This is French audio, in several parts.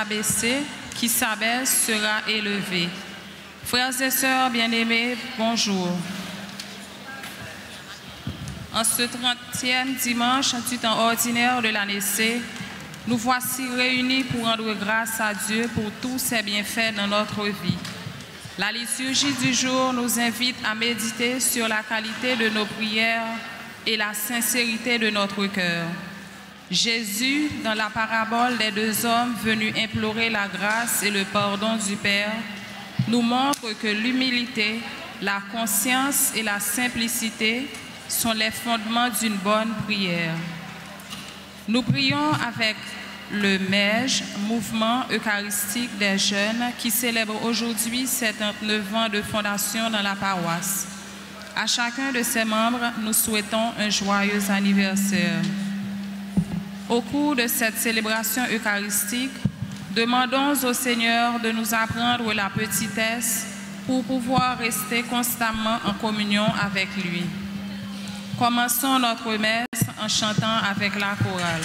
abaissé, qui s'abaisse sera élevé. Frères et sœurs bien-aimés, bonjour. En ce 30e dimanche du temps ordinaire de l'année C, nous voici réunis pour rendre grâce à Dieu pour tous ses bienfaits dans notre vie. La liturgie du jour nous invite à méditer sur la qualité de nos prières et la sincérité de notre cœur. Jésus, dans la parabole des deux hommes venus implorer la grâce et le pardon du Père, nous montre que l'humilité, la conscience et la simplicité sont les fondements d'une bonne prière. Nous prions avec le MEJ, Mouvement Eucharistique des Jeunes, qui célèbre aujourd'hui 79 ans de fondation dans la paroisse. À chacun de ses membres, nous souhaitons un joyeux anniversaire. Au cours de cette célébration eucharistique, demandons au Seigneur de nous apprendre la petitesse pour pouvoir rester constamment en communion avec lui. Commençons notre messe en chantant avec la chorale.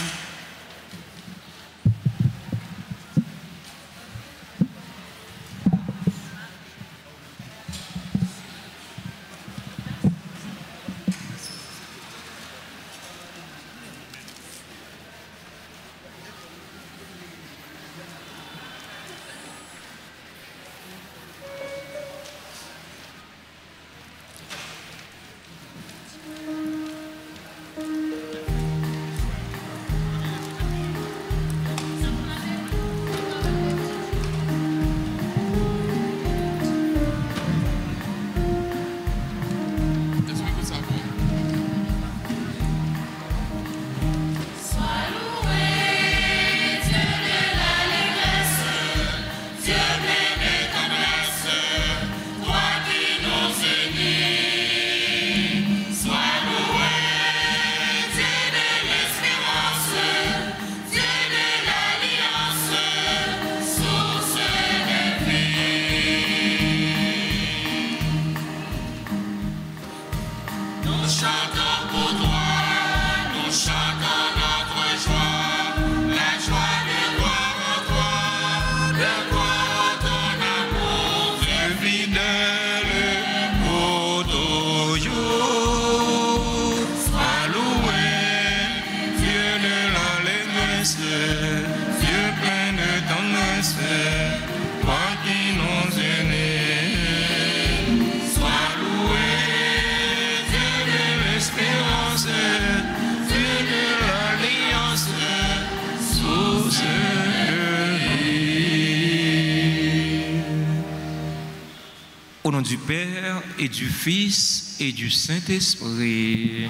Au nom du Père et du Fils et du Saint-Esprit.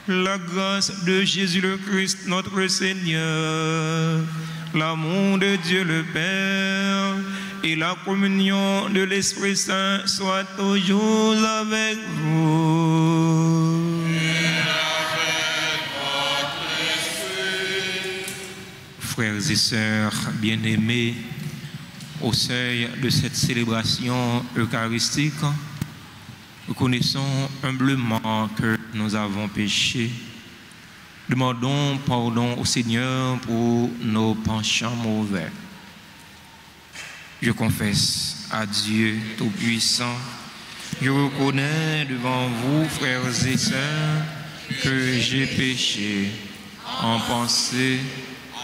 La grâce de Jésus le Christ, notre Seigneur, l'amour de Dieu le Père et la communion de l'Esprit Saint soient toujours avec vous. Et avec votre esprit. Frères et sœurs bien-aimés, au seuil de cette célébration eucharistique, reconnaissons humblement que nous avons péché. Demandons pardon au Seigneur pour nos penchants mauvais. Je confesse à Dieu Tout-Puissant, je reconnais devant vous, frères et sœurs, que j'ai péché en pensée,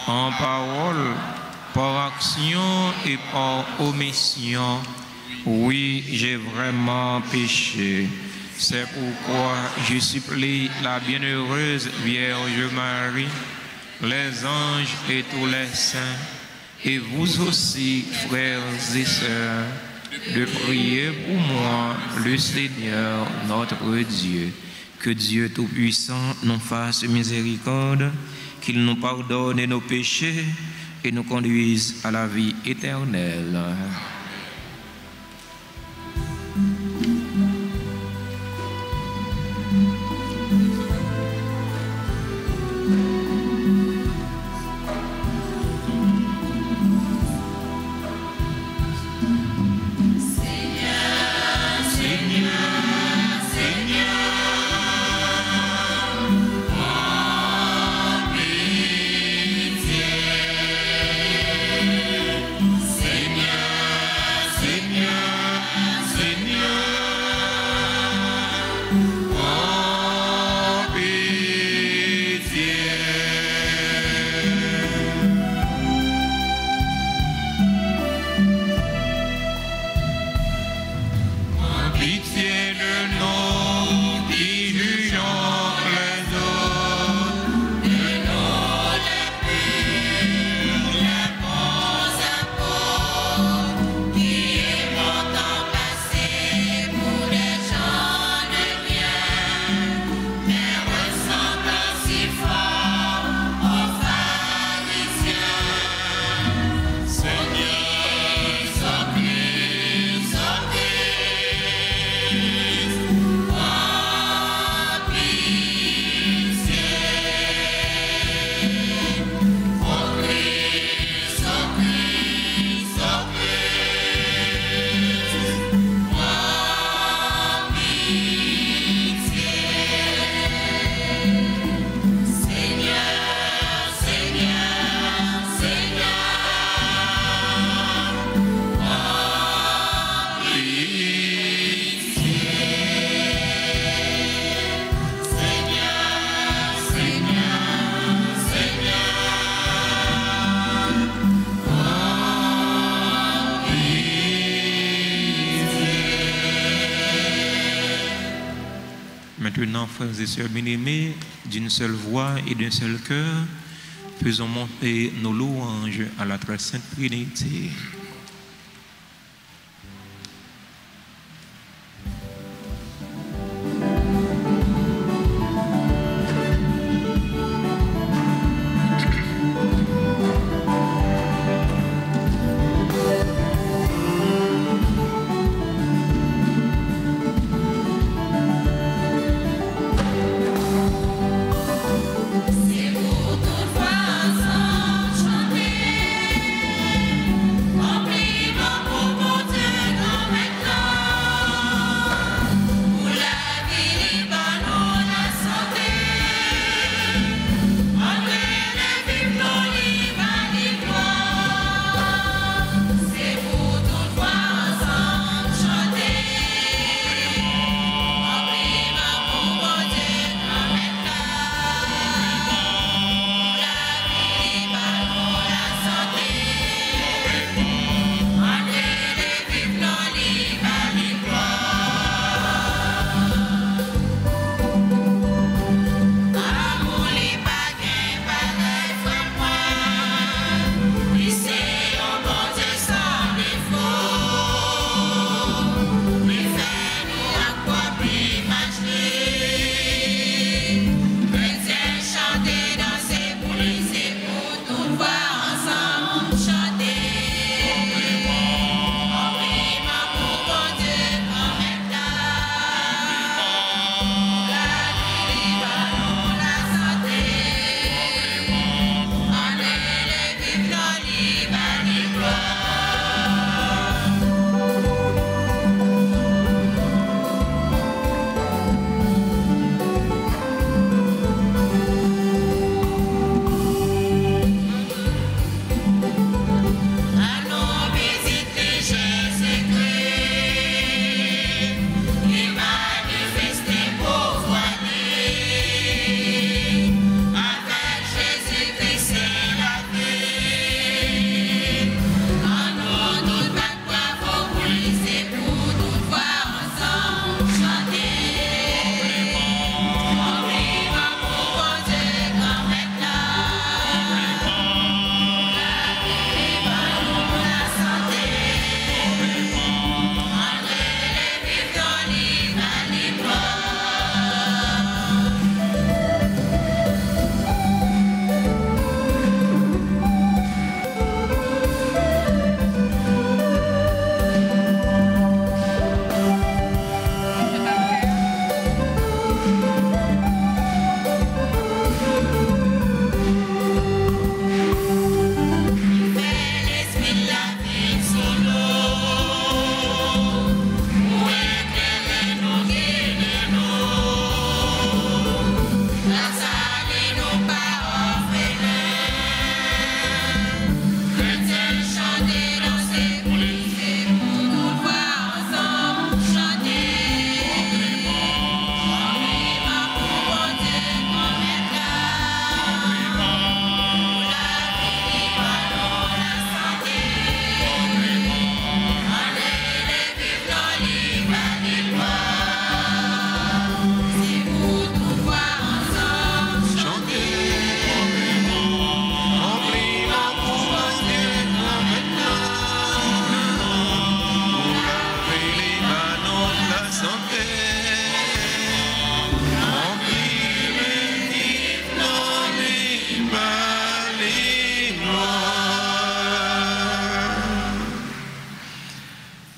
en parole, par action et par omission. Oui, j'ai vraiment péché. C'est pourquoi je supplie la bienheureuse Vierge Marie, les anges et tous les saints, et vous aussi, frères et sœurs, de prier pour moi, le Seigneur, notre Dieu. Que Dieu Tout-Puissant nous fasse miséricorde, qu'il nous pardonne nos péchés et nous conduise à la vie éternelle. Seigneur, Maintenant, frères et sœurs bien-aimés, d'une seule voix et d'un seul cœur, faisons monter nos louanges à la très sainte Trinité.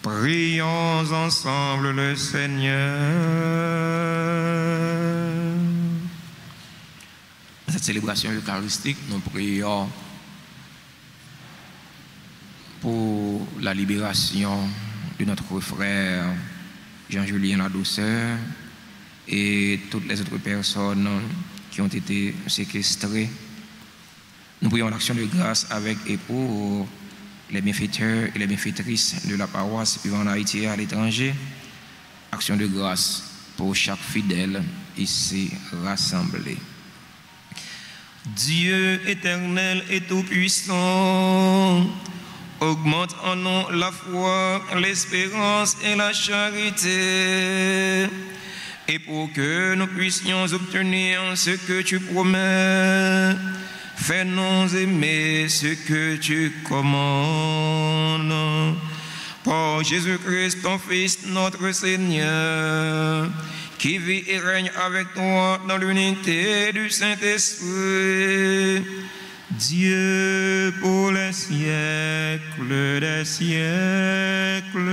Prions ensemble le Seigneur. Cette célébration eucharistique, nous prions pour la libération de notre frère Jean-Julien La Douceur et toutes les autres personnes qui ont été séquestrées. Nous prions l'action de grâce avec et pour les bienfaiteurs et les bienfaitrices de la paroisse vivant en Haïti et à l'étranger. Action de grâce pour chaque fidèle ici rassemblé. Dieu éternel et tout-puissant, augmente en nous la foi, l'espérance et la charité. et pour que nous puissions obtenir ce que tu promets, fais-nous aimer ce que tu commandes. Par Jésus-Christ, ton Fils, notre Seigneur, qui vit et règne avec toi dans l'unité du Saint-Esprit, Dieu pour les siècles des siècles.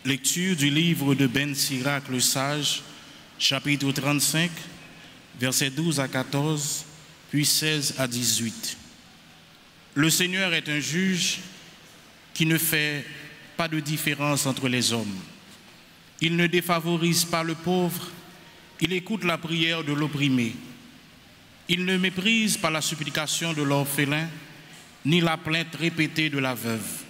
Lecture du livre de Ben Sirac le Sage, chapitre 35, versets 12 à 14, puis 16 à 18. Le Seigneur est un juge qui ne fait pas de différence entre les hommes. Il ne défavorise pas le pauvre, il écoute la prière de l'opprimé. Il ne méprise pas la supplication de l'orphelin, ni la plainte répétée de la veuve.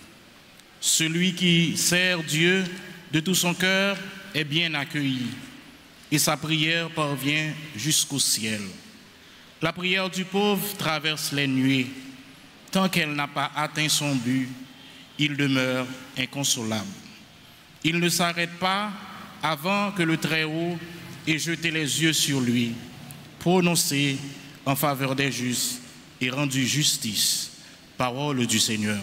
Celui qui sert Dieu de tout son cœur est bien accueilli et sa prière parvient jusqu'au ciel. La prière du pauvre traverse les nuées. Tant qu'elle n'a pas atteint son but, il demeure inconsolable. Il ne s'arrête pas avant que le Très-Haut ait jeté les yeux sur lui, prononcé en faveur des justes et rendu justice. Parole du Seigneur.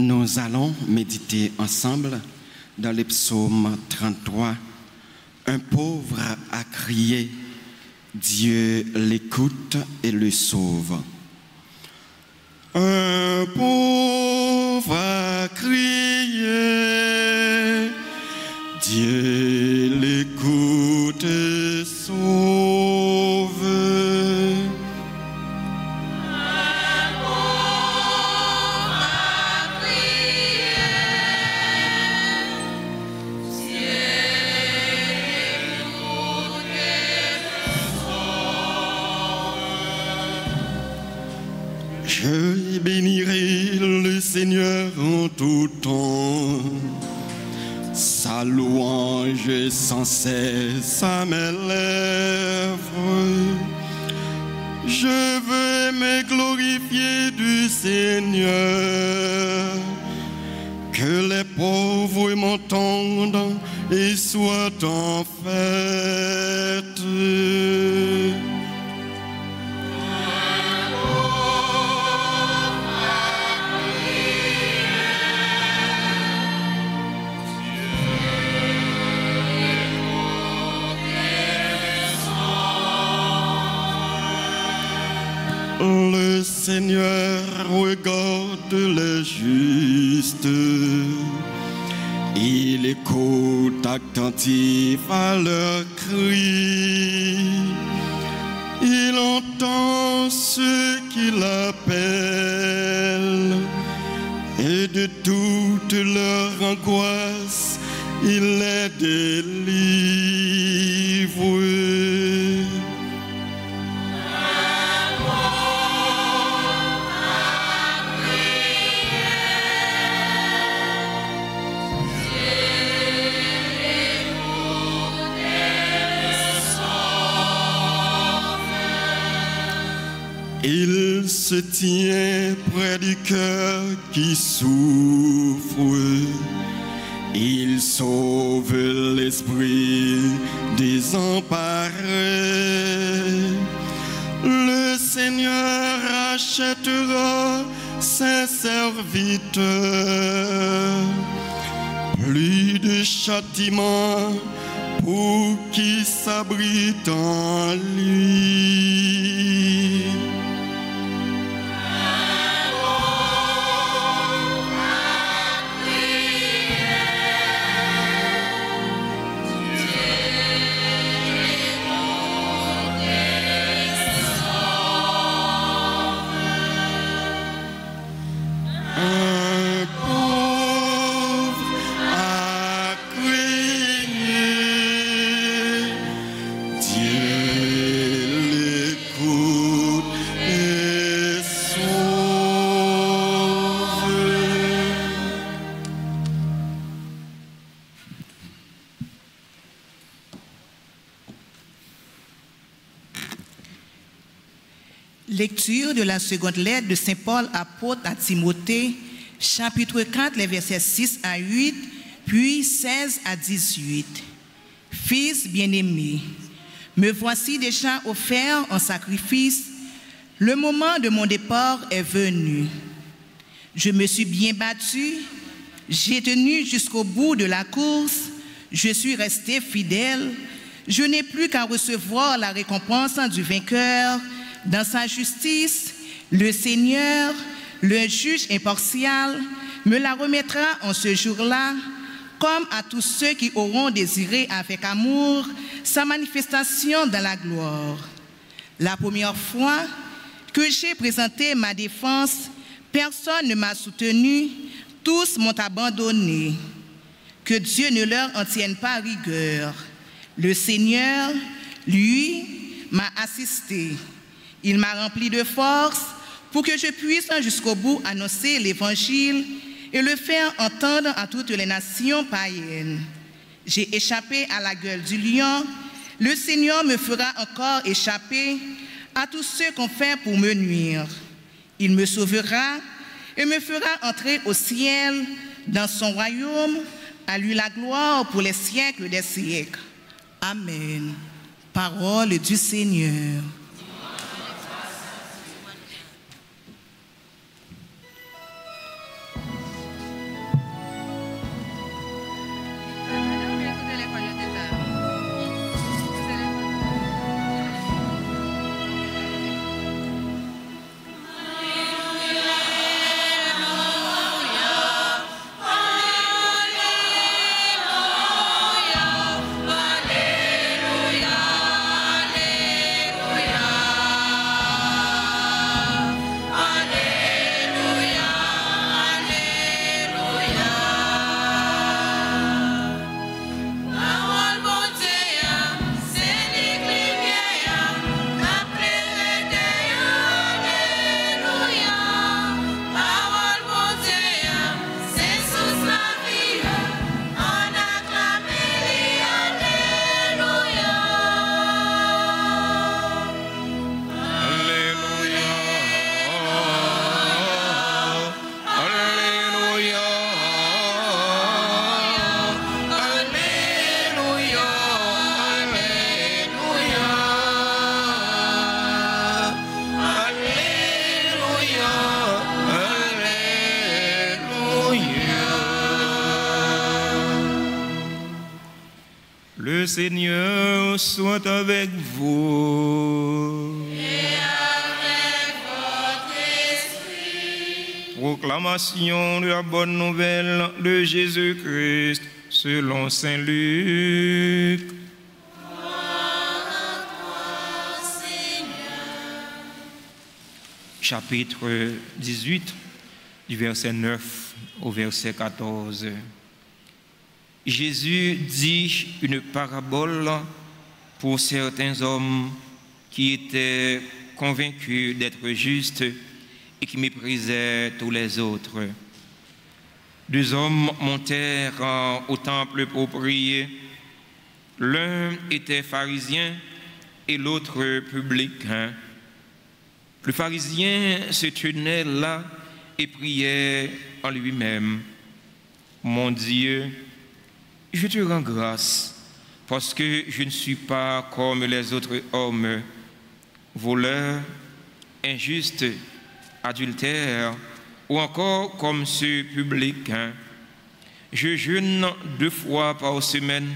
Nous allons méditer ensemble dans le psaume 33. Un pauvre a crié, Dieu l'écoute et le sauve. Un pauvre a crié, Dieu l'écoute et sauve. Je bénirai le Seigneur en tout temps, sa louange sans cesse à mes lèvres. Je veux me glorifier du Seigneur, que les pauvres m'entendent et soient en fête. Le Seigneur regarde les justes, il écoute attentif à leurs cris, il entend ceux qui l'appellent et de toute leur angoisse il les délivre. Il se tient près du cœur qui souffre, il sauve l'esprit désemparé. Le Seigneur rachètera ses serviteurs, plus de châtiment pour qui s'abrite en lui. Dieu Lecture de la seconde lettre de Saint Paul apôtre à Timothée, chapitre 4, les versets 6 à 8, puis 16 à 18. Fils bien-aimé, me voici déjà offert en sacrifice. Le moment de mon départ est venu. Je me suis bien battu, j'ai tenu jusqu'au bout de la course, je suis resté fidèle. Je n'ai plus qu'à recevoir la récompense du vainqueur. Dans sa justice, le Seigneur, le juge impartial, me la remettra en ce jour-là, comme à tous ceux qui auront désiré avec amour sa manifestation dans la gloire. La première fois que j'ai présenté ma défense, personne ne m'a soutenu, tous m'ont abandonné. Que Dieu ne leur en tienne pas rigueur. Le Seigneur, lui, m'a assisté. Il m'a rempli de force pour que je puisse jusqu'au bout annoncer l'Évangile et le faire entendre à toutes les nations païennes. J'ai échappé à la gueule du lion. Le Seigneur me fera encore échapper à tous ceux qu'on fait pour me nuire. Il me sauvera et me fera entrer au ciel dans son royaume. À lui la gloire pour les siècles des siècles. Amen. Parole du Seigneur. Le Seigneur soit avec vous. Et avec votre esprit. Proclamation de la bonne nouvelle de Jésus-Christ selon Saint Luc. Gloire à toi, Seigneur. Chapitre 18, du verset 9 au verset 14. Jésus dit une parabole pour certains hommes qui étaient convaincus d'être justes et qui méprisaient tous les autres. Deux hommes montèrent au temple pour prier. L'un était pharisien et l'autre publicain. Le pharisien se tenait là et priait en lui-même. Mon Dieu, je te rends grâce parce que je ne suis pas comme les autres hommes, voleurs, injustes, adultères ou encore comme ceux publicains. Je jeûne 2 fois par semaine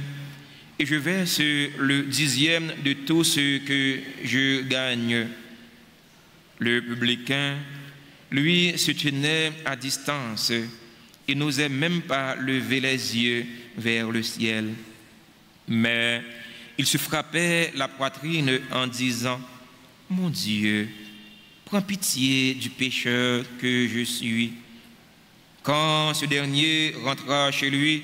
et je verse le 10e de tout ce que je gagne. Le publicain, lui, se tenait à distance et n'osait même pas lever les yeux vers le ciel. Mais il se frappait la poitrine en disant « Mon Dieu, prends pitié du pécheur que je suis. » Quand ce dernier rentra chez lui,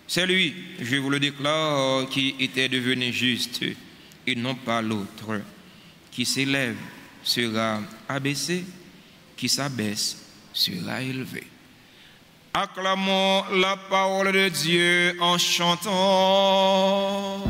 c'est lui, je vous le déclare, qui était devenu juste, et non pas l'autre. Qui s'élève sera abaissé, qui s'abaisse sera élevé. Acclamons la parole de Dieu en chantant.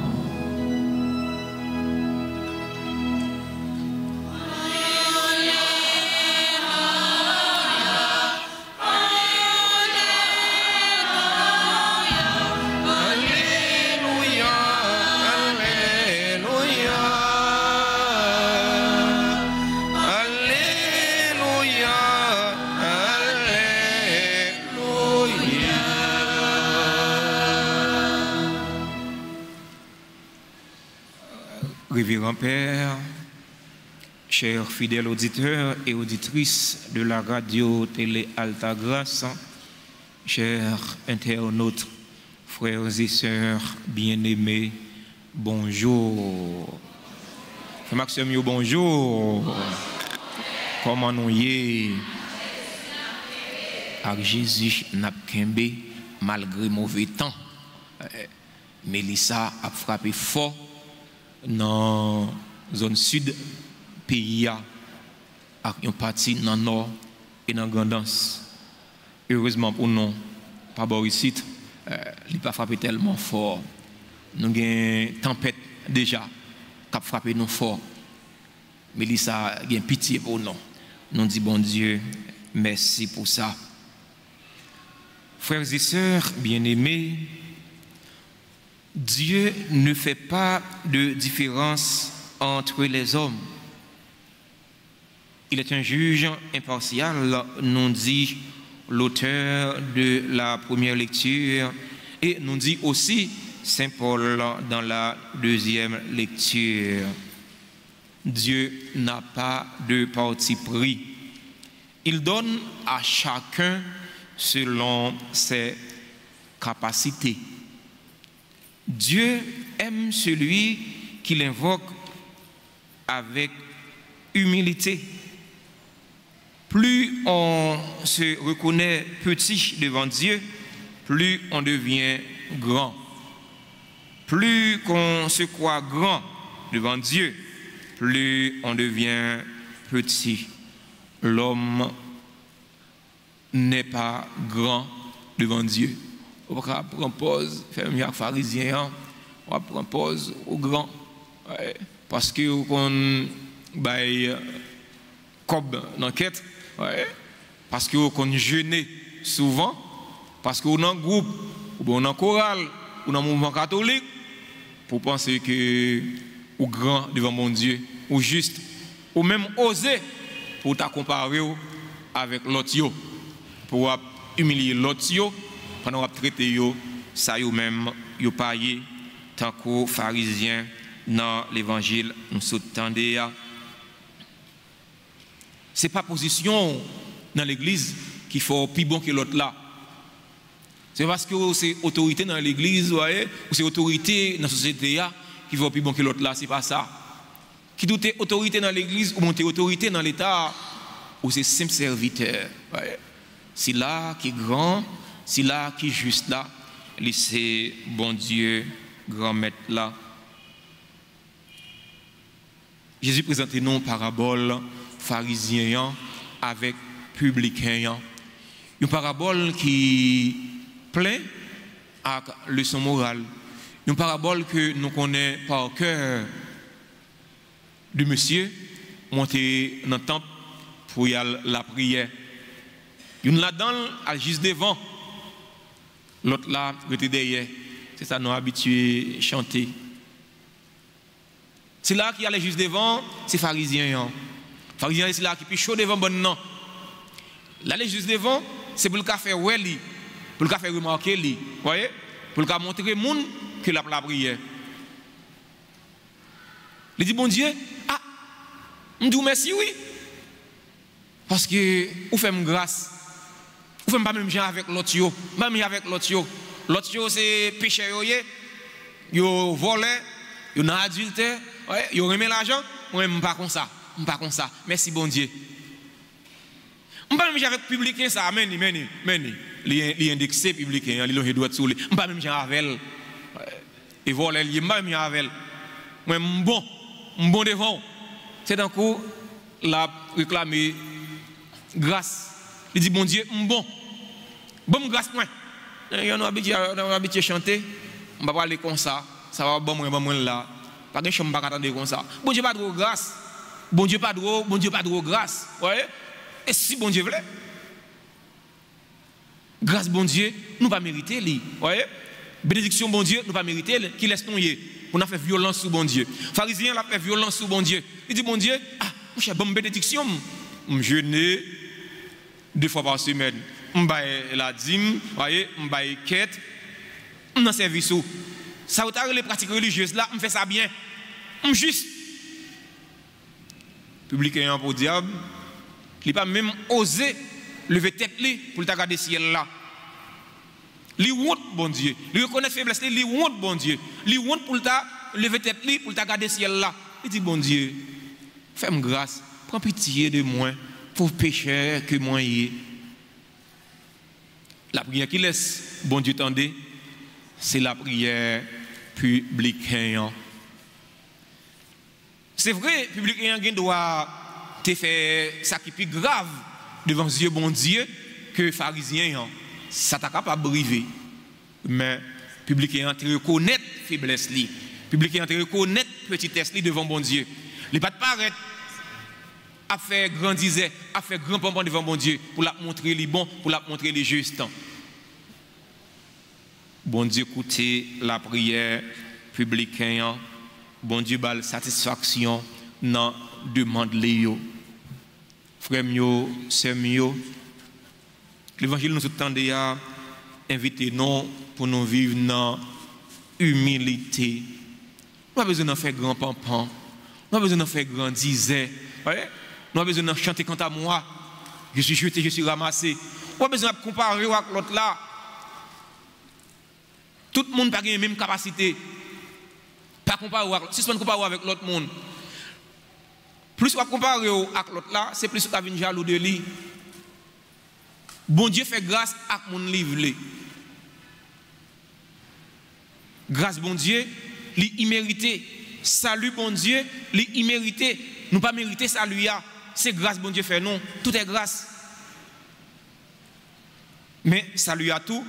Révérend Père, chers fidèles auditeurs et auditrices de la radio télé Alta Grace, chers internautes, frères et sœurs bien-aimés, bonjour. Maxime, bonjour. Comment nous y avec Jésus n'a kembe malgré mauvais temps. Mélissa a frappé fort dans la zone sud pays avec une partie dans le nord et dans la grandance. Heureusement pour nous, pas Borisite, il n'a pas frappé tellement fort. Nous avons une tempête déjà qui a frappé nous fort. Mélissa a une pitié pour nous. Nous disons bon Dieu, merci pour ça. Frères et sœurs bien-aimés, Dieu ne fait pas de différence entre les hommes. Il est un juge impartial, nous dit l'auteur de la première lecture, et nous dit aussi Saint Paul dans la deuxième lecture. Dieu n'a pas de parti pris. Il donne à chacun selon ses capacités. Dieu aime celui qui l'invoque avec humilité. Plus on se reconnaît petit devant Dieu, plus on devient grand. Plus qu'on se croit grand devant Dieu, plus on devient petit. L'homme n'est pas grand devant Dieu. On va prendre pause, faire un pharisien, on va prendre pause au grand. Ouais, parce que on baille comme l'enquête, ouais, parce que on jeûne souvent, parce qu'on a un groupe, ou on a un choral, ou un mouvement catholique, pour penser que ou grand devant mon Dieu, ou juste, ou même oser pour ta comparer avec l'autre, pour humilier l'autre, pendant qu'on traiter yo, ça yo même yo paye tant que pharisiens dans l'évangile nous s'entendez. C'est pas position dans l'église qui faut plus bon que l'autre là. C'est parce que c'est autorité dans l'église, ou c'est autorité dans la société qui faut plus bon que l'autre là, c'est pas ça. Qui doute autorité dans l'église ou monter autorité dans l'état, ou c'est simple serviteur. C'est là qui est grand, c'est là qui est juste là, c'est bon Dieu, grand maître là. Jésus présente nous une parabole pharisien avec publicain. Une parabole qui plein à leçon morale. Une parabole que nous connaissons par cœur de monsieur monter dans le temple pour y aller la prière. Une là-dedans, elle juste devant. L'autre là, était derrière. C'est ça, nous habitués à chanter. C'est là qui allait juste devant, c'est pharisien. Pharisien, c'est là qui est chaud devant bon nom. L'aller juste devant, c'est pour le faire ouais, pour le faire remarquer, voyez, pour le montrer au monde que la prière. Il dit bon Dieu, ah, je dis merci oui, parce que vous faites grâce. Vous ne faites pas même gens avec l'autre, même avec l'autre. L'autre c'est pécheur, yo volé, yo n'a adultère, yo remet l'argent, moi je ne pas comme ça, je pas comme ça. Merci bon Dieu. Je ne pas même avec publicain ça, les indexés publicains, les lois droits sous les, je pas même gens avec elle. Et volé, je pas même avec elle. Moi bon devant. C'est d'un coup la réclamer grâce. Il dit bon Dieu, bon grâce point. On a habitué à chanter, on va parler comme ça, ça va bon moi là. Pas de chambre pas attendre comme ça. Bon Dieu pas de grâce. Bon Dieu pas de grâce. Voyez? Et si bon Dieu voulait grâce bon Dieu, nous pas mériter lui. Voyez? Bénédiction bon Dieu, nous pas mériter qui laisse nous y. On a fait violence sur bon Dieu. Pharisien a fait violence sur bon Dieu. Il dit bon Dieu, ah, mon cher bonne bénédiction, je jeûne 2 fois par semaine. Je la dîme, voyez, je quête, je service. Ça vous les pratiques religieuses là, je fais ça bien. juste. Publicain pour diable, il n'a pas même osé lever tête pour le regarder ciel là. Il honte bon Dieu. Il reconnaît faiblesse, il honte bon Dieu. Il honte pour lever tête pour le regarder ciel là. Il dit bon Dieu, fais-moi grâce, prends pitié de moi, pauvre pécheur que moi y. La prière qui laisse bon Dieu tendre, c'est la prière publique. C'est vrai, public doit te faire ça qui est plus grave devant Dieu, bon Dieu, que pharisien. Ça t'a capable de briver. Mais public te reconnaître faiblesse, public te reconnaître petitesse devant bon Dieu. Il ne pas paraître à faire grandiser, à faire grand pompon devant bon Dieu pour la montrer les bons, pour la montrer les justes. Bon Dieu, écoutez la prière publique. Bon Dieu, bal satisfaction dans demande léo. Frère mio, sœur mio, l'évangile nous attendait à inviter nous pour nous vivre dans humilité. Nous avons besoin de faire grand pampan. Nous avons besoin de faire grand disait. Nous avons besoin de chanter quant à moi. Je suis jeté, je suis ramassé. Nous avons besoin de comparer avec l'autre là. Tout le monde n'a pas la même capacité. Pas comparer si on compare avec l'autre monde. Plus on compare avec l'autre là, c'est plus on vient jaloux de lui. Bon Dieu fait grâce à mon livre. Grâce bon Dieu, l'immérité. Salut bon Dieu, l'immérité. Nous pas mériter salut. C'est grâce bon Dieu fait non. Tout est grâce. Mais salut à tout,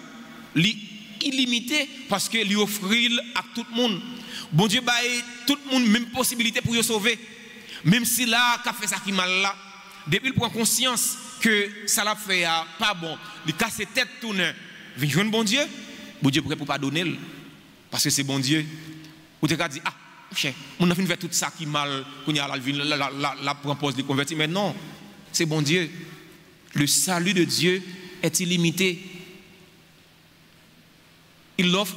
illimité parce que lui offre à tout le monde. Bon Dieu baille tout le monde même possibilité pour le sauver. Même si là qu'a fait ça qui mal là, depuis il prend conscience que ça l'a fait pas bon, il casse tête tourne, vient joindre bon Dieu prêt pour pardonner parce que c'est bon Dieu. Ou tu as dit ah, cher, on a fait tout ça qui mal qu'on y a la propose de convertir mais non, c'est bon Dieu. Le salut de Dieu est illimité. Il l'offre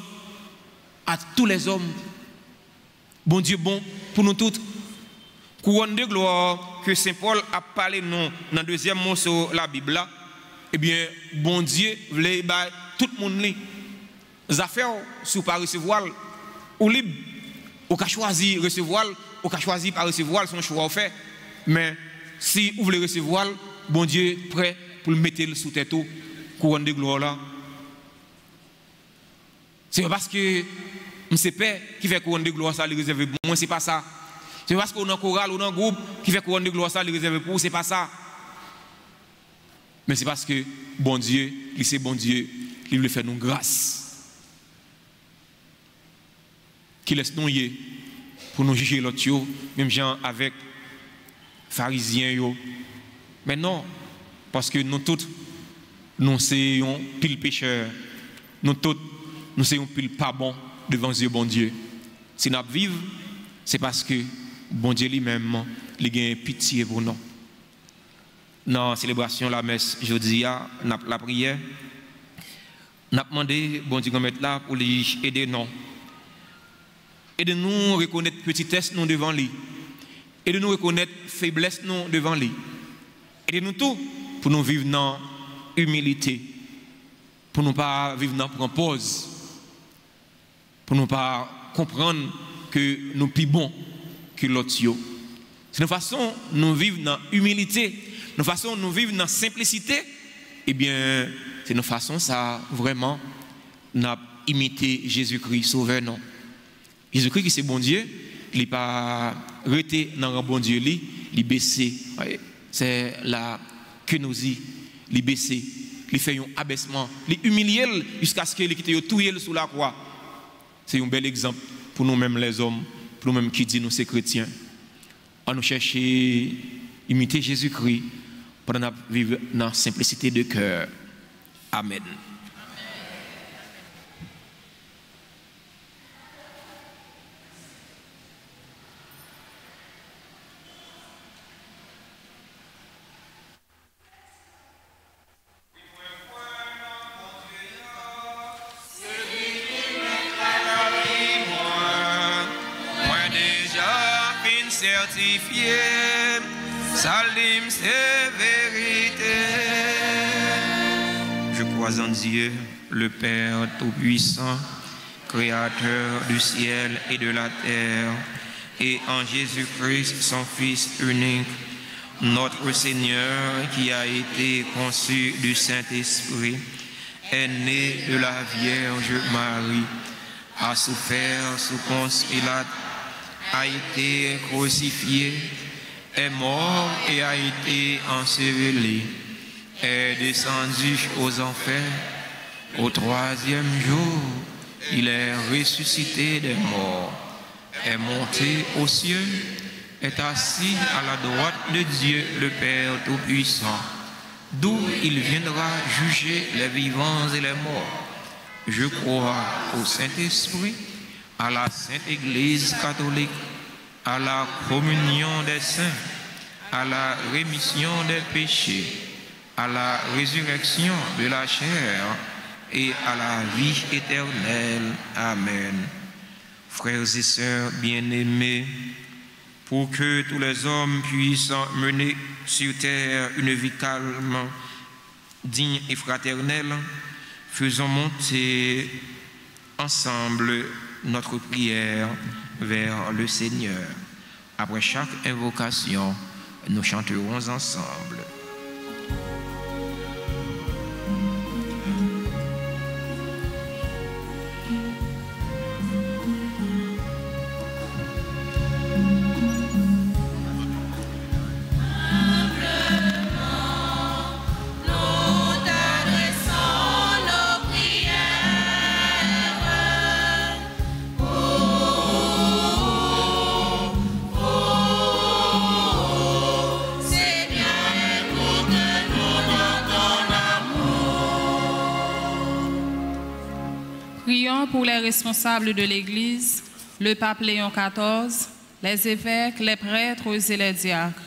à tous les hommes. Bon Dieu bon pour nous toutes. Couronne de gloire que Saint Paul a parlé non dans le deuxième mot sur la Bible là, eh bien bon Dieu voulait tout le monde les affaires sous pas recevoir ou libre ou qu'a choisi recevoir ou qu'a choisi pas recevoir son choix fait mais si vous voulez recevoir bon Dieu prêt pour le mettre sous tête couronne de gloire là. C'est parce que c'est père qui fait couronne de gloire ça les réserver pour moi c'est pas ça. C'est parce qu'on a un choral ou un groupe qui fait couronne de gloire ça les réserver pour c'est pas ça. Mais c'est parce que bon Dieu, c'est bon Dieu, il veut faire nous grâce. Qui laisse nous y pour nous juger l'autre yo, même gens avec pharisiens yo. Mais non, parce que nous tous nous sommes pile pécheurs. Nous tous nous sommes pile pas bon devant Dieu bon Dieu. Si nous vivons, c'est parce que bon Dieu lui-même, il a pitié pour nous. Dans la célébration la messe, jeudi, la prière, nous avons demandé bon Dieu mettre là pour lui aider nous. Aidez-nous à reconnaître petitesse nous devant lui. Aidez-nous à reconnaître faiblesse nous devant lui. Aidez-nous tout pour nous vivre dans humilité. Pour nous pas vivre dans pause. Pour nous pas comprendre que nous sommes plus bons que l'autre. C'est une façon de nous vivre dans humilité, une façon de nous vivre dans simplicité. Eh bien, c'est une façon ça vraiment n'a imité Jésus-Christ sauveur non. Jésus-Christ qui c'est bon Dieu, il n'est pas arrêté dans le bon Dieu, il baissé. C'est la kenosie, il baissé, il fait un abaissement, il humilié jusqu'à ce qu'il quitte tout sous la croix. C'est un bel exemple pour nous-mêmes les hommes, pour nous-mêmes qui disent nous ces chrétiens. On nous chercher imiter Jésus-Christ pour nous vivre dans la simplicité de cœur. Amen. Moi déjà certifié, salim c'est vérité. Je crois en Dieu, le Père Tout-Puissant, Créateur du ciel et de la terre, et en Jésus-Christ, son Fils unique, notre Seigneur, qui a été conçu du Saint-Esprit, est né de la Vierge Marie, a souffert sous Ponce Pilate, a été crucifié, est mort et a été enseveli, est descendu aux enfers. Au troisième jour, il est ressuscité des morts, est monté aux cieux, est assis à la droite de Dieu le Père Tout-Puissant, d'où il viendra juger les vivants et les morts. Je crois au Saint-Esprit, à la Sainte Église catholique, à la communion des saints, à la rémission des péchés, à la résurrection de la chair et à la vie éternelle. Amen. Frères et sœurs bien-aimés, pour que tous les hommes puissent mener sur terre une vie calme, digne et fraternelle, faisons monter ensemble notre prière vers le Seigneur. Après chaque invocation, nous chanterons ensemble. Pour les responsables de l'Église, le pape Léon XIV, les évêques, les prêtres et les diacres,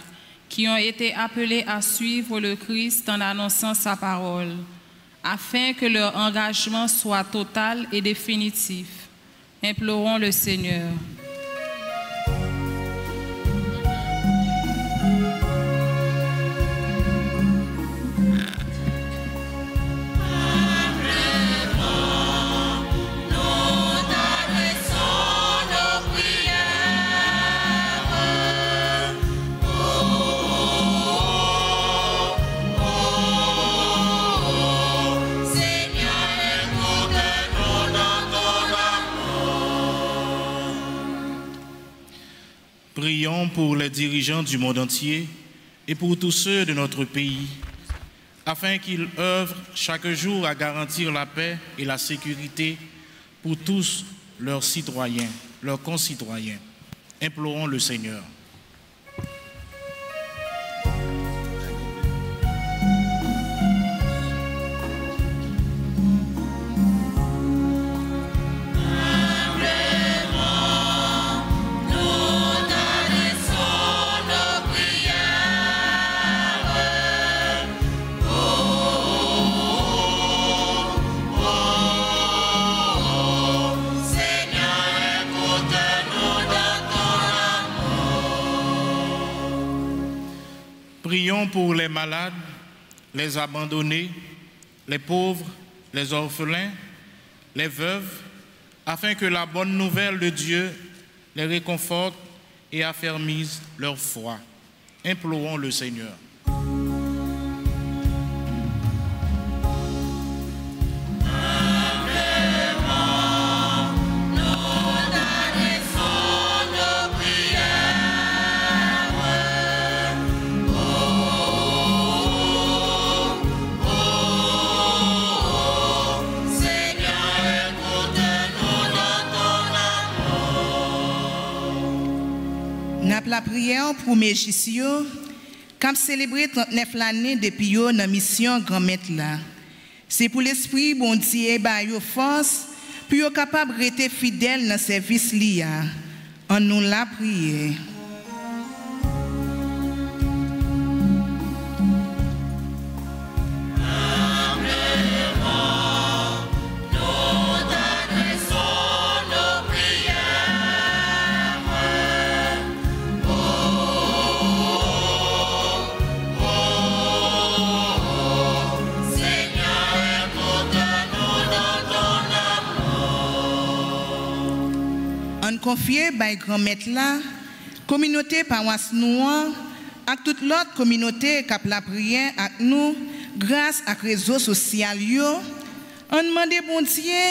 qui ont été appelés à suivre le Christ en annonçant sa parole, afin que leur engagement soit total et définitif. Implorons le Seigneur. Prions pour les dirigeants du monde entier et pour tous ceux de notre pays, afin qu'ils œuvrent chaque jour à garantir la paix et la sécurité pour tous leurs citoyens, leurs concitoyens. Implorons le Seigneur. Prions pour les malades, les abandonnés, les pauvres, les orphelins, les veuves, afin que la bonne nouvelle de Dieu les réconforte et affermisse leur foi. Implorons le Seigneur. La prière pour Mégisio, quand célébrer 39 l'année depuis yo dans mission grand maître là. C'est pour l'esprit bon Dieu ba yo force pour yo capable rester fidèle dans service lia. On nous la prière. Oh confier par grand-maître là, communauté paroisse noire, avec toute l'autre communauté qui a la prière avec nous, grâce à réseaux sociaux, on demande bon Dieu,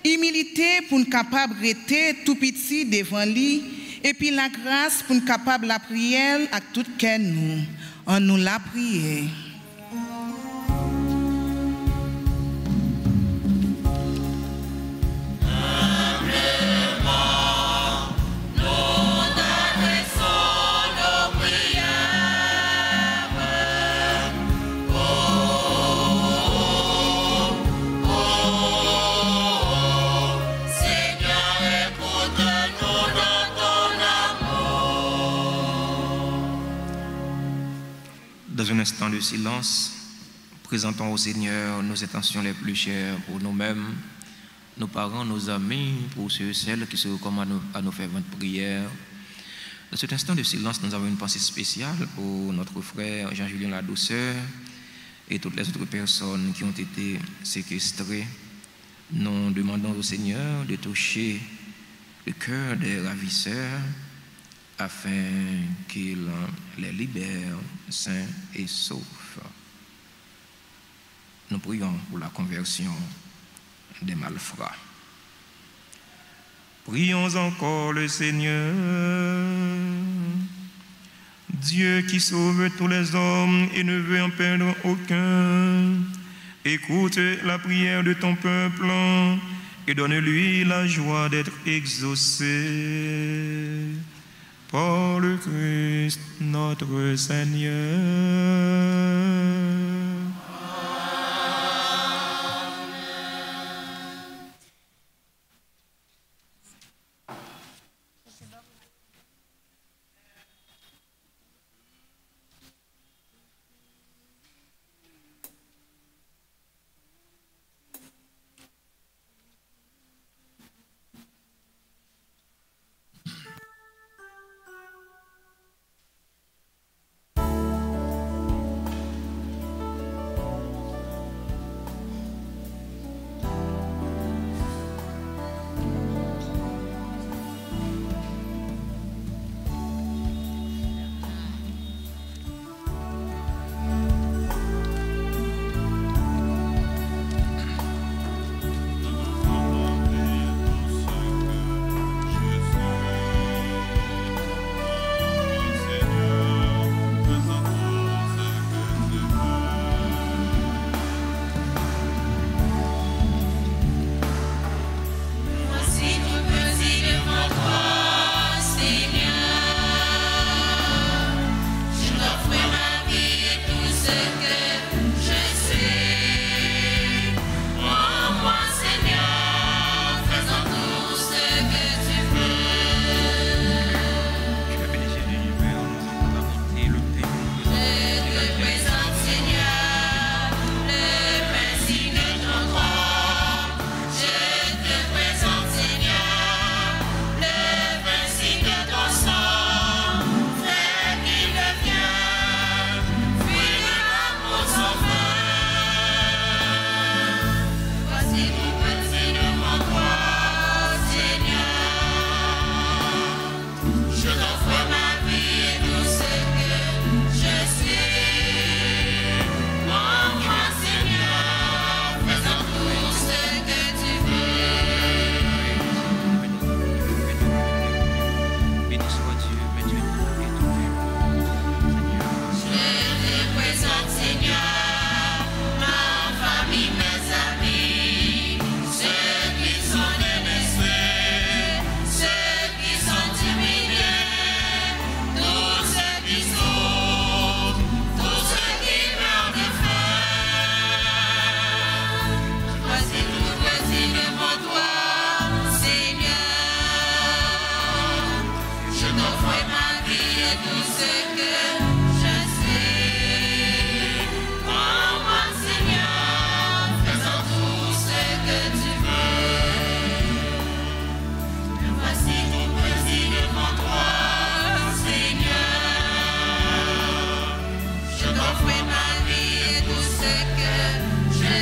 humilité pour nous capable de rester tout petit devant lui, et puis la grâce pour nous capable la prière avec tout cœur nous. On nous la prière. Dans un instant de silence, présentons au Seigneur nos intentions les plus chères pour nous-mêmes, nos parents, nos amis, pour ceux et celles qui se recommandent à nos ferventes prières. Dans cet instant de silence, nous avons une pensée spéciale pour notre frère Jean-Julien Ladouceur et toutes les autres personnes qui ont été séquestrées. Nous demandons au Seigneur de toucher le cœur des ravisseurs afin qu'il les libère sains et saufs. Nous prions pour la conversion des malfrats. Prions encore le Seigneur, Dieu qui sauve tous les hommes et ne veut en perdre aucun. Écoute la prière de ton peuple et donne-lui la joie d'être exaucé. Par le Christ notre Seigneur.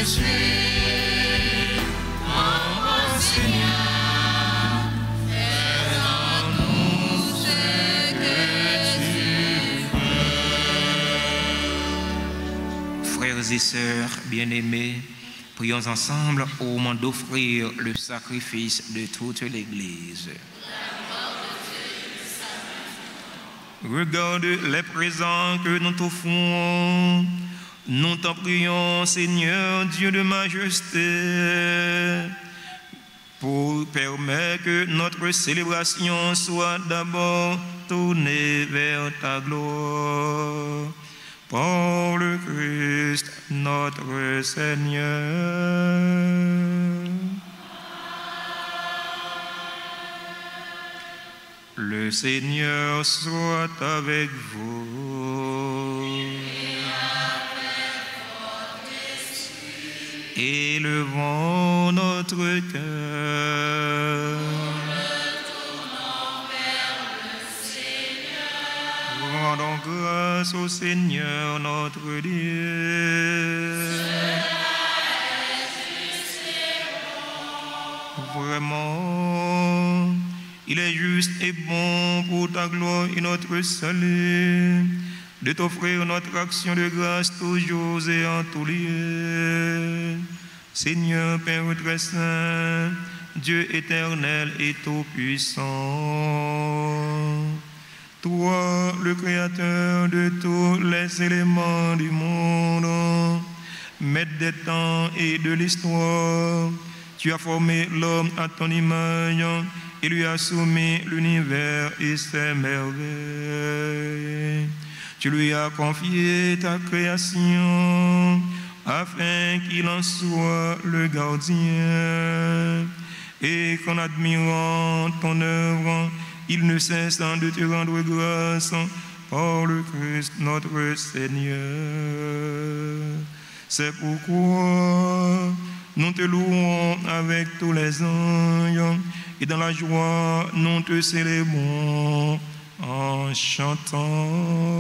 suis, mon Seigneur, fais frères et sœurs bien-aimés, prions ensemble au moment d'offrir le sacrifice de toute l'Église. Regarde les présents que nous t'offrons. Nous t'en prions, Seigneur, Dieu de majesté, pour permettre que notre célébration soit d'abord tournée vers ta gloire. Par le Christ, notre Seigneur. Le Seigneur soit avec vous. Élevons notre cœur. Rendons grâce au Seigneur notre Dieu. Vraiment, il est juste et bon pour ta gloire et notre salut de t'offrir notre action de grâce toujours et en tous lieux. Seigneur Père très saint, Dieu éternel et tout-puissant, toi, le Créateur de tous les éléments du monde, Maître des temps et de l'histoire, tu as formé l'homme à ton image et lui as soumis l'univers et ses merveilles. Tu lui as confié ta création afin qu'il en soit le gardien et qu'en admirant ton œuvre, il ne cesse de te rendre grâce par le Christ notre Seigneur. C'est pourquoi nous te louons avec tous les anges et dans la joie nous te célébrons en chantant.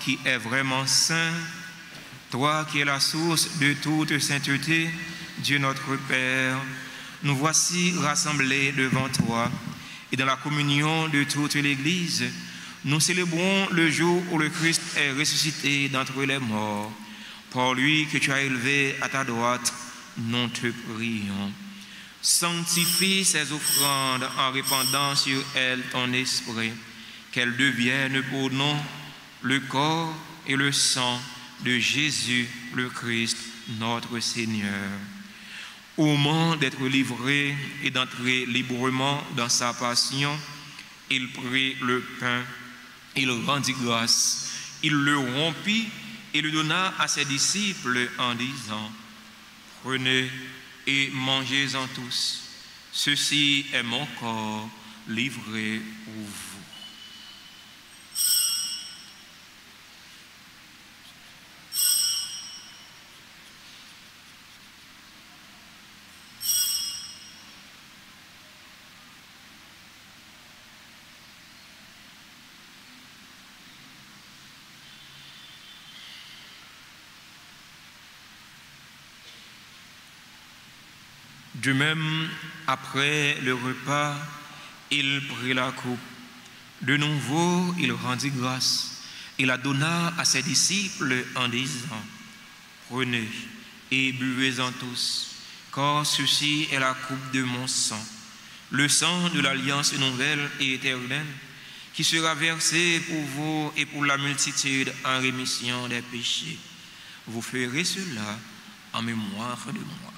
Qui est vraiment saint, toi qui es la source de toute sainteté, Dieu notre Père, nous voici rassemblés devant toi et dans la communion de toute l'Église, nous célébrons le jour où le Christ est ressuscité d'entre les morts. Par lui que tu as élevé à ta droite, nous te prions. Sanctifie ces offrandes en répandant sur elles ton esprit, qu'elles deviennent pour nous le corps et le sang de Jésus le Christ, notre Seigneur. Au moment d'être livré et d'entrer librement dans sa passion, il prit le pain, il rendit grâce, il le rompit et le donna à ses disciples en disant: prenez et mangez-en tous, ceci est mon corps livré pour vous. De même, après le repas, il prit la coupe. De nouveau, il rendit grâce. Il la donna à ses disciples en disant, prenez et buvez-en tous, car ceci est la coupe de mon sang, le sang de l'alliance nouvelle et éternelle, qui sera versé pour vous et pour la multitude en rémission des péchés. Vous ferez cela en mémoire de moi.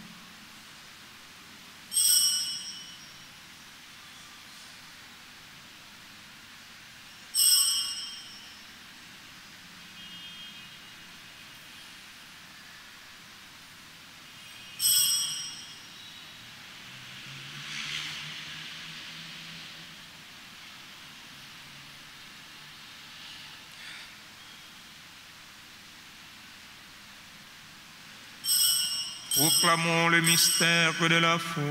Proclamons le mystère de la foi.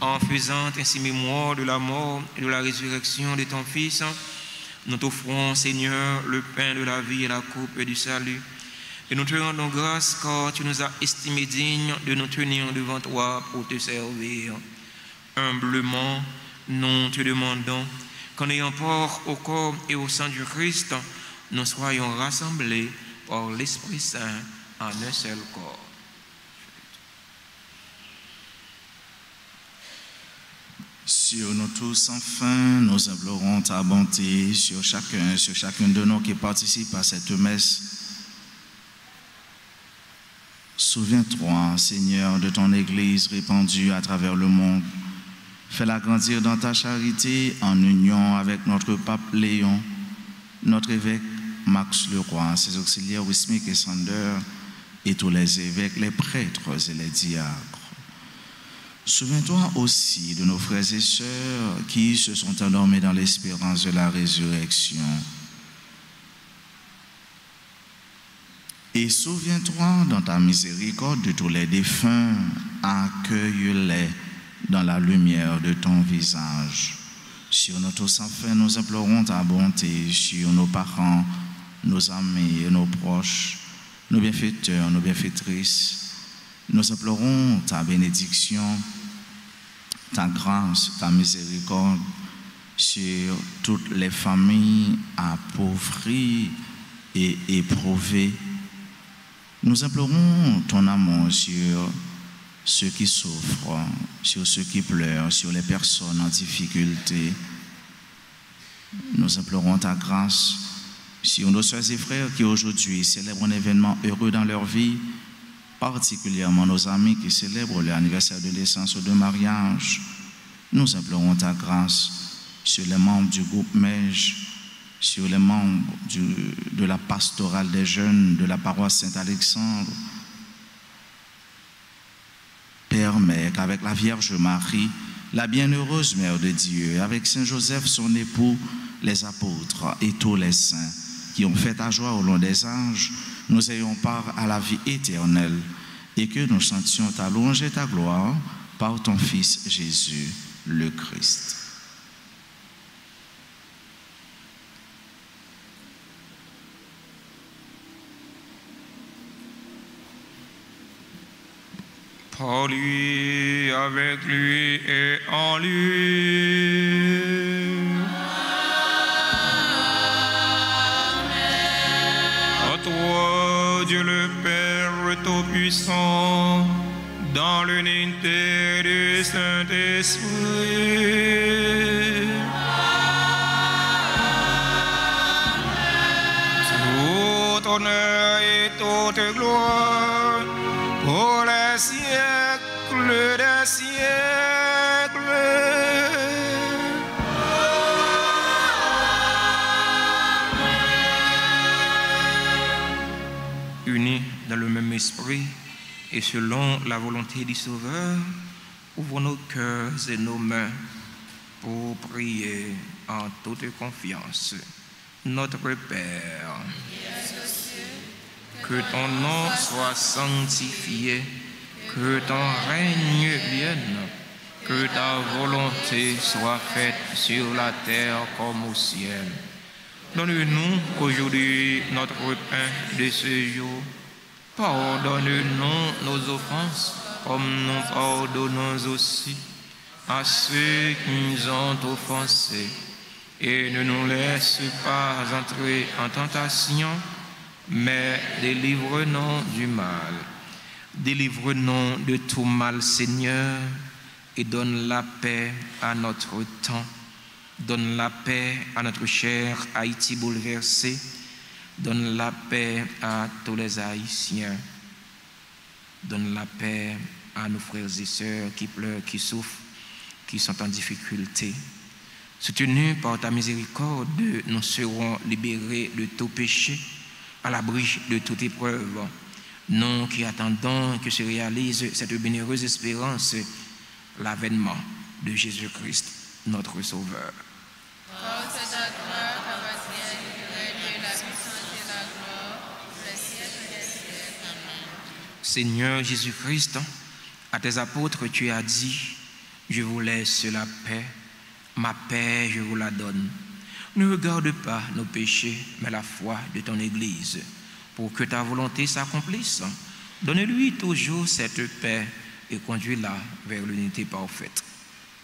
En faisant ainsi mémoire de la mort et de la résurrection de ton Fils, nous t'offrons, Seigneur, le pain de la vie et la coupe du salut. Et nous te rendons grâce car tu nous as estimés dignes de nous tenir devant toi pour te servir. Humblement, nous te demandons qu'en ayant part au corps et au sang du Christ, nous soyons rassemblés par l'Esprit Saint en un seul corps. Sur nous tous, enfin, nous implorons ta bonté sur chacun de nous qui participe à cette messe. Souviens-toi, Seigneur, de ton Église répandue à travers le monde. Fais-la grandir dans ta charité en union avec notre pape Léon, notre évêque Max Leroy, ses auxiliaires Wismic et Sander, et tous les évêques, les prêtres et les diacres. Souviens-toi aussi de nos frères et sœurs qui se sont endormis dans l'espérance de la résurrection. Et souviens-toi dans ta miséricorde de tous les défunts, accueille-les dans la lumière de ton visage. Sur nous tous, enfin, nous implorons ta bonté sur nos parents, nos amis et nos proches, nos bienfaiteurs, nos bienfaitrices. Nous implorons ta bénédiction, ta grâce, ta miséricorde sur toutes les familles appauvries et éprouvées. Nous implorons ton amour sur ceux qui souffrent, sur ceux qui pleurent, sur les personnes en difficulté. Nous implorons ta grâce sur nos soeurs et frères qui aujourd'hui célèbrent un événement heureux dans leur vie, particulièrement nos amis qui célèbrent l'anniversaire de naissance ou de mariage. Nous implorons ta grâce sur les membres du groupe MEJ, sur les membres de la pastorale des jeunes de la paroisse Saint-Alexandre. Permets qu'avec la Vierge Marie, la bienheureuse Mère de Dieu, avec Saint Joseph, son époux, les apôtres et tous les saints qui ont fait ta joie au long des âges, nous ayons part à la vie éternelle et que nous sentions ta louange et ta gloire par ton Fils Jésus, le Christ. Par lui, avec lui et en lui. À toi, Dieu le Père Tout-Puissant, dans l'unité du Saint-Esprit. Tout honneur et toute gloire pour les siècles des siècles. dans le même esprit et selon la volonté du Sauveur, ouvrons nos cœurs et nos mains pour prier en toute confiance. Notre Père, que ton nom soit sanctifié, que ton règne vienne, que ta volonté soit faite sur la terre comme au ciel. Donne-nous aujourd'hui notre pain de ce jour. Pardonne-nous nos offenses, comme nous pardonnons aussi à ceux qui nous ont offensés. Et ne nous laisse pas entrer en tentation, mais délivre-nous du mal. Délivre-nous de tout mal, Seigneur, et donne la paix à notre temps. Donne la paix à notre cher Haïti bouleversé. Donne la paix à tous les Haïtiens. Donne la paix à nos frères et sœurs qui pleurent, qui souffrent, qui sont en difficulté. Soutenus par ta miséricorde, nous serons libérés de tout péché, à l'abri de toute épreuve. Nous qui attendons que se réalise cette bienheureuse espérance, l'avènement de Jésus-Christ, notre Sauveur. Seigneur Jésus-Christ, à tes apôtres, tu as dit, je vous laisse la paix, ma paix je vous la donne. Ne regarde pas nos péchés, mais la foi de ton Église, pour que ta volonté s'accomplisse. Donne-lui toujours cette paix et conduis-la vers l'unité parfaite.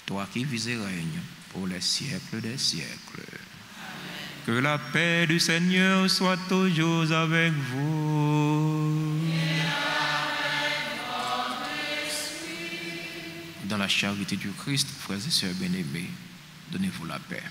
Toi qui vis et règnes pour les siècles des siècles. Amen. Que la paix du Seigneur soit toujours avec vous. Dans la charité du Christ, frères et sœurs bien-aimés, donnez-vous la paix.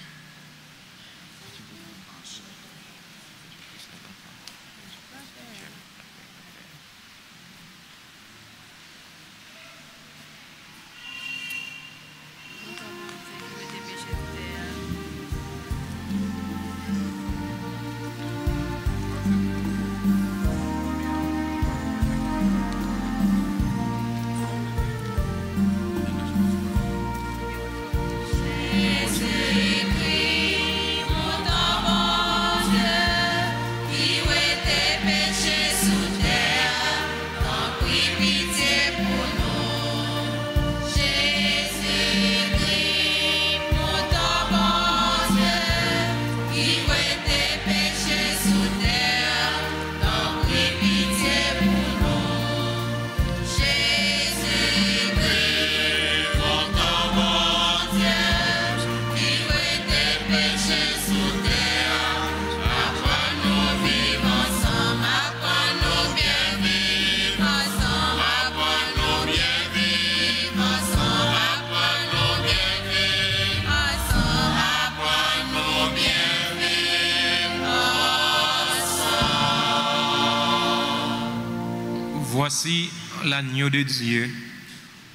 Voici l'agneau de Dieu.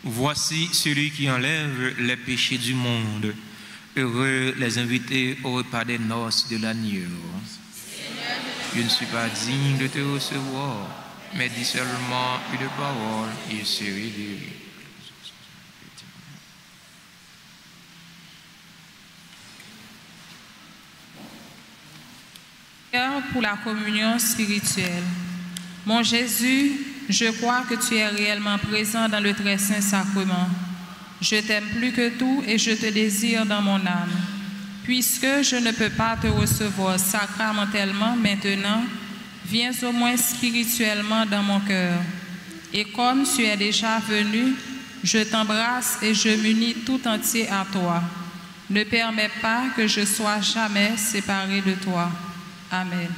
Voici celui qui enlève les péchés du monde. Heureux les invités au repas des noces de l'agneau. Je ne suis pas digne de te recevoir, mais dis seulement une parole et je serai guéri. Pour la communion spirituelle. Mon Jésus, je crois que tu es réellement présent dans le très saint sacrement. Je t'aime plus que tout et je te désire dans mon âme. Puisque je ne peux pas te recevoir sacramentellement maintenant, viens au moins spirituellement dans mon cœur. Et comme tu es déjà venu, je t'embrasse et je m'unis tout entier à toi. Ne permets pas que je sois jamais séparé de toi. Amen.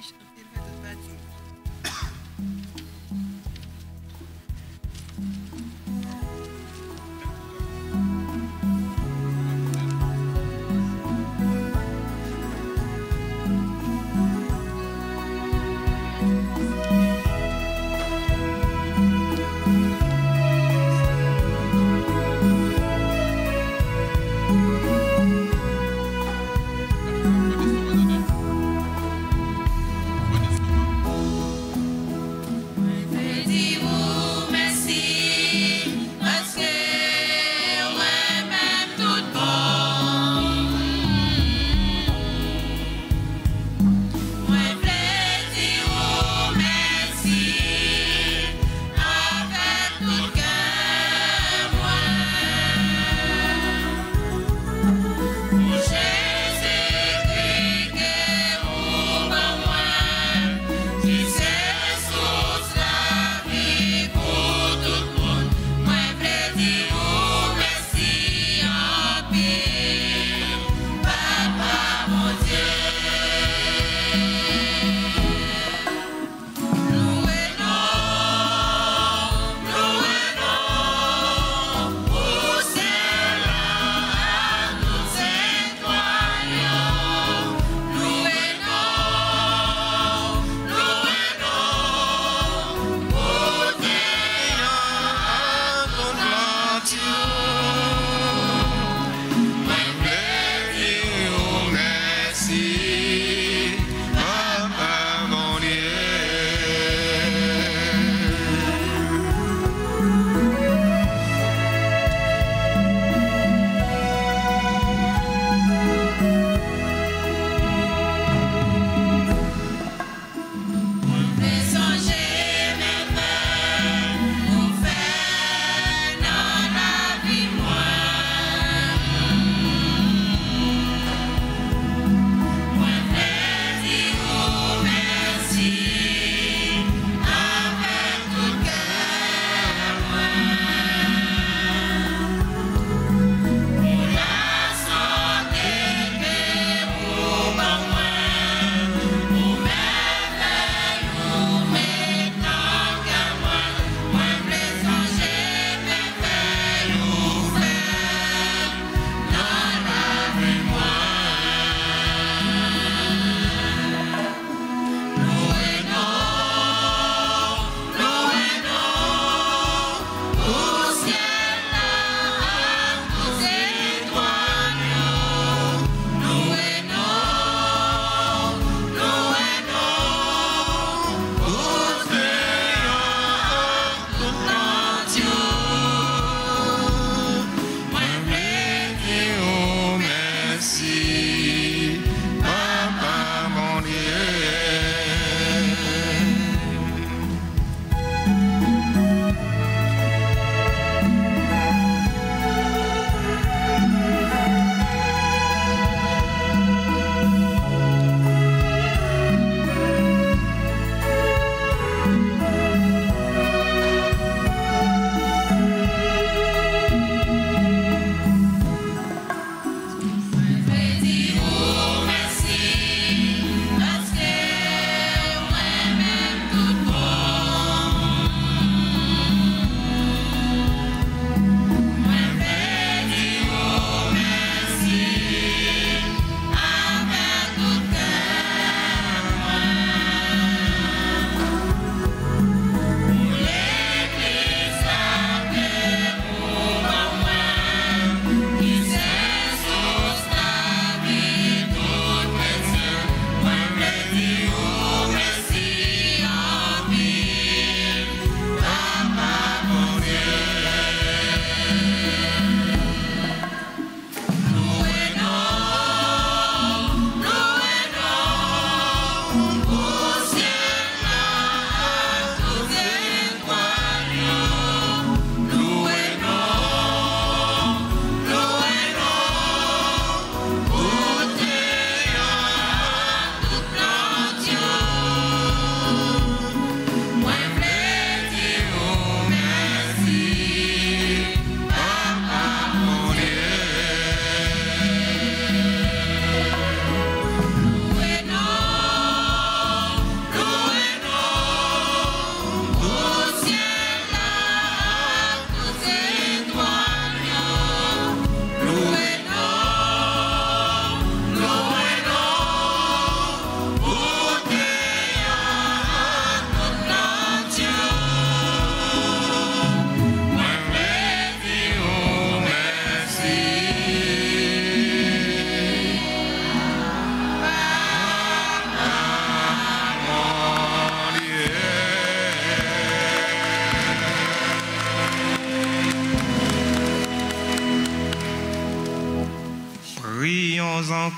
Loué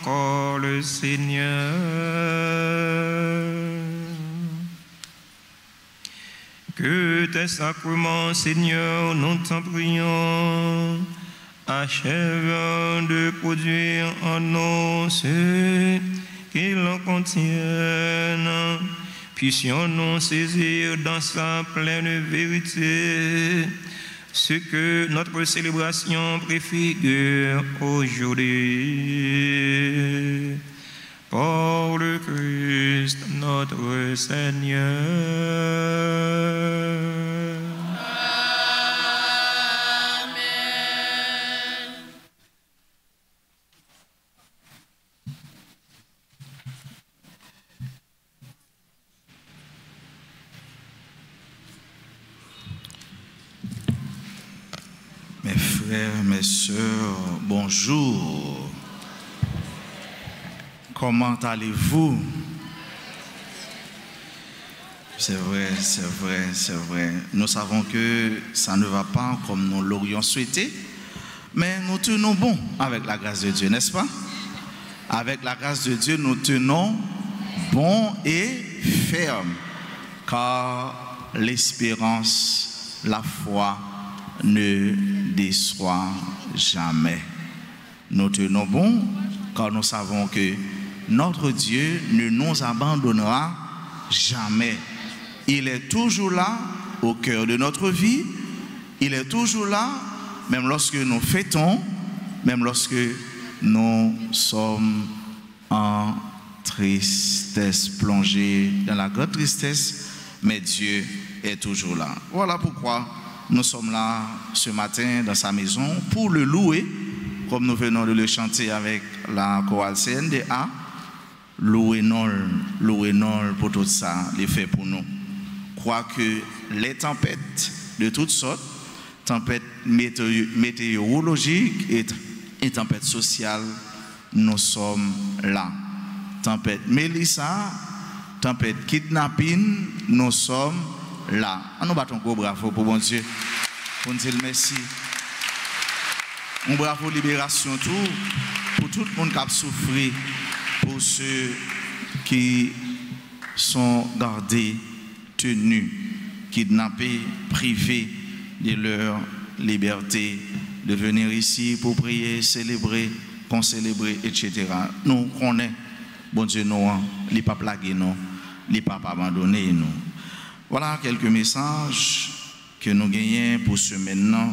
encore le Seigneur. Que tes sacrements, Seigneur, nous t'en prions, achève de produire en nous ce qu'ils en contiennent. Puissions-nous saisir dans sa pleine vérité ce que notre célébration préfigure aujourd'hui. Par le Christ notre Seigneur. Mes frères, mes sœurs, bonjour. Comment allez-vous? C'est vrai, c'est vrai, c'est vrai. Nous savons que ça ne va pas comme nous l'aurions souhaité, mais nous tenons bon avec la grâce de Dieu, n'est-ce pas? Avec la grâce de Dieu, nous tenons bon et ferme, car l'espérance, la foi ne déçoit jamais. Nous tenons bon car nous savons que notre Dieu ne nous abandonnera jamais. Il est toujours là au cœur de notre vie. Il est toujours là, même lorsque nous fêtons, même lorsque nous sommes en tristesse, plongés dans la grande tristesse, mais Dieu est toujours là. Voilà pourquoi nous sommes là ce matin dans sa maison pour le louer, comme nous venons de le chanter avec la chorale CNDA. Louez-nous pour tout ça, les fait pour nous. Crois que les tempêtes de toutes sortes, tempêtes météorologiques et tempêtes sociales, nous sommes là. Tempête Mélissa, tempête kidnapping, nous sommes là. Nous battons un gros bravo pour bon Dieu. Pour nous dire merci. Un bravo libération tout, pour tout le monde qui a souffert, pour ceux qui sont gardés, tenus, kidnappés, privés de leur liberté, de venir ici pour prier, célébrer, concélébrer, etc. Nous connaissons, bon Dieu, nous, il n'a pas plagué nous, il n'a pas abandonné nous. Voilà quelques messages que nous gagnons pour ce maintenant.